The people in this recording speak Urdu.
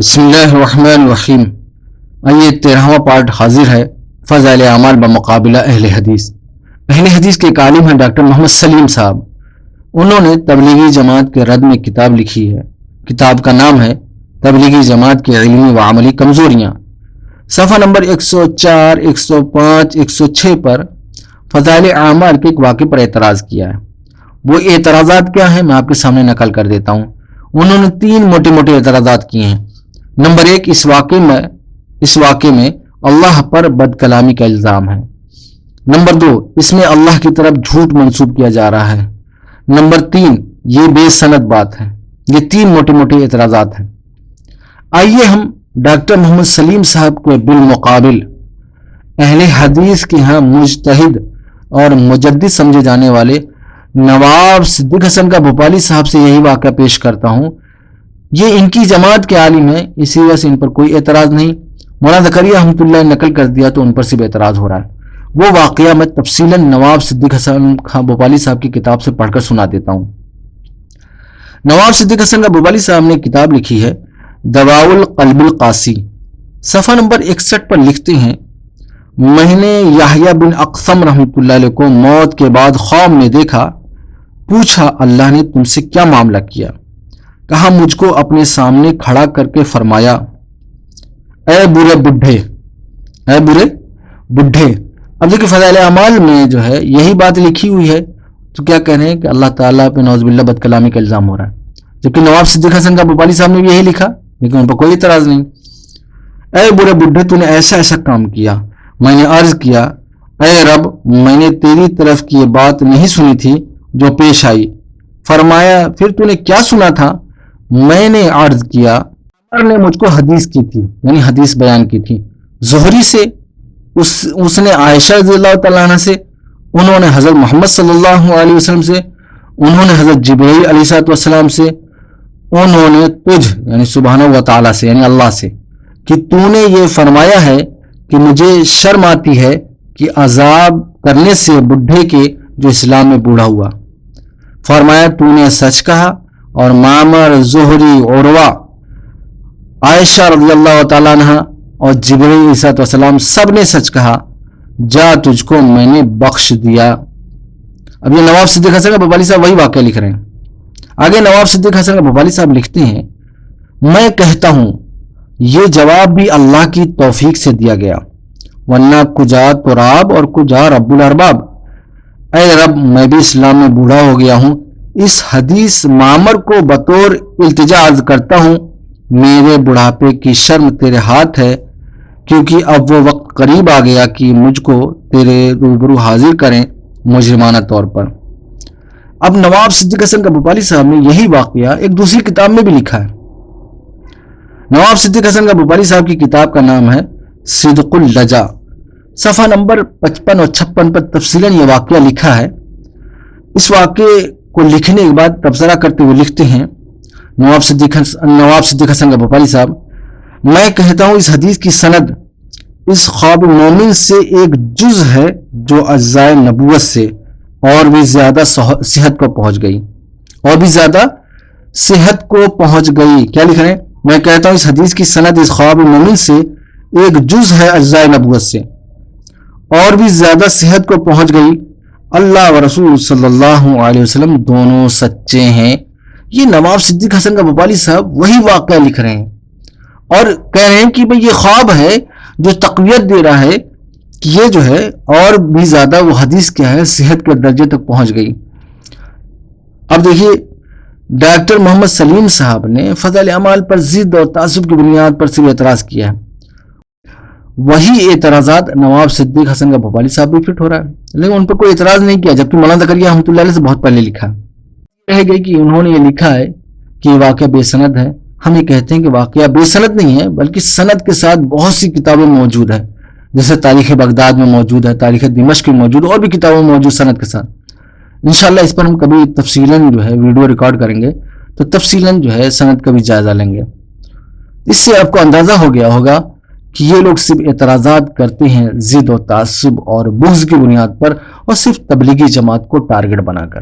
بسم اللہ الرحمن الرحیم۔ آئیے 13واں پارٹ حاضر ہے، فضائل اعمال بمقابلہ اہل حدیث۔ اہل حدیث کے ایک عالم ہیں ڈاکٹر محمد سلیم صاحب، انہوں نے تبلیغی جماعت کے رد میں کتاب لکھی ہے۔ کتاب کا نام ہے تبلیغی جماعت کی علمی و عملی کمزوریاں۔ صفحہ نمبر 104، 105، 106 پر فضائل اعمال کے ایک واقعے پر اعتراض کیا ہے۔ وہ اعتراضات کیا ہیں میں آپ کے سامنے نقل کر دیتا ہوں۔ انہوں نے 3 موٹے موٹے اعتراضات کیے ہیں۔ نمبر 1، اس واقعے میں اللہ پر بد کلامی کا الزام ہے۔ نمبر 2، اس میں اللہ کی طرف جھوٹ منسوب کیا جا رہا ہے۔ نمبر 3، یہ بے سند بات ہے۔ یہ 3 موٹے موٹے اعتراضات ہیں۔ آئیے ہم ڈاکٹر محمد سلیم صاحب کے بالمقابل اہل حدیث کے ہاں مجتہد اور مجدد سمجھے جانے والے نواب صدیق حسن کا بھوپالی صاحب سے یہی واقعہ پیش کرتا ہوں۔ یہ ان کی جماعت کے عالم ہیں، اسی وجہ سے ان پر کوئی اعتراض نہیں۔ مولانا زکریا رحمۃ اللہ نے نقل کر دیا تو ان پر صرف اعتراض ہو رہا ہے۔ وہ واقعہ میں تفصیلاً نواب صدیق حسن خان بھوپالی صاحب کی کتاب سے پڑھ کر سنا دیتا ہوں۔ نواب صدیق حسن کا بھوپالی صاحب نے کتاب لکھی ہے دواء القلب القاسی۔ صفحہ نمبر 61 پر لکھتے ہیں، میں نے یحییٰ بن اقسم رحمۃ اللہ علیہ کو موت کے بعد خواب میں دیکھا۔ پوچھا اللہ نے تم سے کیا معاملہ کیا؟ کہا مجھ کو اپنے سامنے کھڑا کر کے فرمایا، اے برے بڈھے۔ اب دیکھیں فضائل اعمال میں جو ہے یہی بات لکھی ہوئی ہے، تو کیا کہہ رہے ہیں کہ اللہ تعالیٰ پہ نعوذ باللہ بد کلامی کا الزام ہو رہا ہے، جبکہ نواب صدیق حسن کا بھوپالی صاحب نے بھی یہی لکھا، لیکن ان پر کوئی اعتراض نہیں۔ اے برے بڈھے، تو نے ایسا کام کیا۔ میں نے عرض کیا، اے رب، میں نے تیری طرف کی یہ بات نہیں سنی تھی جو پیش آئی۔ فرمایا پھر تو نے کیا سنا تھا؟ میں نے عرض کیا، عمر نے مجھ کو حدیث کی تھی، یعنی حدیث بیان کی تھی زہری سے، اس نے عائشہ رضی اللہ تعالیٰ عنہ سے، انہوں نے حضرت محمد صلی اللہ علیہ وسلم سے، انہوں نے حضرت جبرائیل علیہ السلام سے، انہوں نے تجھ یعنی سبحانہ و تعالیٰ سے یعنی اللہ سے، کہ تو نے یہ فرمایا ہے کہ مجھے شرم آتی ہے کہ عذاب کرنے سے بڈھے کے جو اسلام میں بوڑھا ہوا۔ فرمایا تو نے سچ کہا، اور معمر، زہری، عروہ، عائشہ رضی اللہ تعالیٰ عنہ اور جبرائیل علیہ السلام سب نے سچ کہا، جا تجھ کو میں نے بخش دیا۔ اب یہ نواب صدیق حسن کا بھوپالی صاحب وہی واقعہ لکھ رہے ہیں۔ آگے نواب صدیق حسن کا بھوپالی صاحب لکھتے ہیں، میں کہتا ہوں یہ جواب بھی اللہ کی توفیق سے دیا گیا، ورنہ کجا تراب اور کجا رب الارباب۔ اے رب، میں بھی اسلام میں بوڑھا ہو گیا ہوں، اس حدیث معمر کو بطور التجا عرض کرتا ہوں، میرے بڑھاپے کی شرم تیرے ہاتھ ہے، کیونکہ اب وہ وقت قریب آ گیا کہ مجھ کو تیرے روبرو حاضر کریں مجرمانہ طور پر۔ اب نواب صدیق حسن کا بھوپالی صاحب نے یہی واقعہ ایک دوسری کتاب میں بھی لکھا ہے۔ نواب صدیق حسن کا بھوپالی صاحب کی کتاب کا نام ہے صدق اللجا۔ صفحہ نمبر 55 اور 56 پر تفصیلاً یہ واقعہ لکھا ہے۔ اس واقعے کو لکھنے کے بعد تبصرہ کرتے ہوئے لکھتے ہیں نواب صدیق حسن کا بھوپالی صاحب، میں کہتا ہوں اس حدیث کی سند اس خواب مومن سے ایک جز ہے جو اجزائے نبوت سے اور بھی زیادہ صحت کو پہنچ گئی۔ کیا لکھ رہے ہیں؟ میں کہتا ہوں اس حدیث کی سند اس خواب مومن سے ایک جز ہے اجزائے نبوت سے اور بھی زیادہ صحت کو پہنچ گئی۔ اللہ و رسول صلی اللہ علیہ وسلم دونوں سچے ہیں۔ یہ نواب صدیق حسن کا بھوپالی صاحب وہی واقعہ لکھ رہے ہیں اور کہہ رہے ہیں کہ بھئی یہ خواب ہے جو تقویت دے رہا ہے کہ یہ جو ہے اور بھی زیادہ وہ حدیث کیا ہے صحت کے درجے تک پہنچ گئی۔ اب دیکھیے ڈاکٹر محمد سلیم صاحب نے فضائل اعمال پر ضد اور تعصب کی بنیاد پر صرف اعتراض کیا ہے، وہی اعتراضات نواب صدیق حسن کا بھوپالی صاحب بھی فٹ ہو رہا ہے، لیکن ان پر کوئی اعتراض نہیں کیا، جبکہ مولانا زکریا رحمۃ اللہ علیہ سے بہت پہلے لکھا رہ گئی کہ انہوں نے یہ لکھا ہے کہ یہ واقعہ بے سند ہے۔ ہم یہ کہتے ہیں کہ واقعہ بے سند نہیں ہے، بلکہ سند کے ساتھ بہت سی کتابیں موجود ہیں، جیسے تاریخ بغداد میں موجود ہے، تاریخ دمشق میں موجود، اور بھی کتابیں موجود سند کے ساتھ۔ انشاءاللہ اس پر ہم کبھی تفصیلاً جو ہے ویڈیو ریکارڈ کریں گے تو تفصیلاً جو ہے سند کا بھی جائزہ لیں گے۔ اس سے آپ کو اندازہ ہو گیا ہوگا کہ یہ لوگ صرف اعتراضات کرتے ہیں ضد و تعصب اور بغض کی بنیاد پر، اور صرف تبلیغی جماعت کو ٹارگٹ بنا کر۔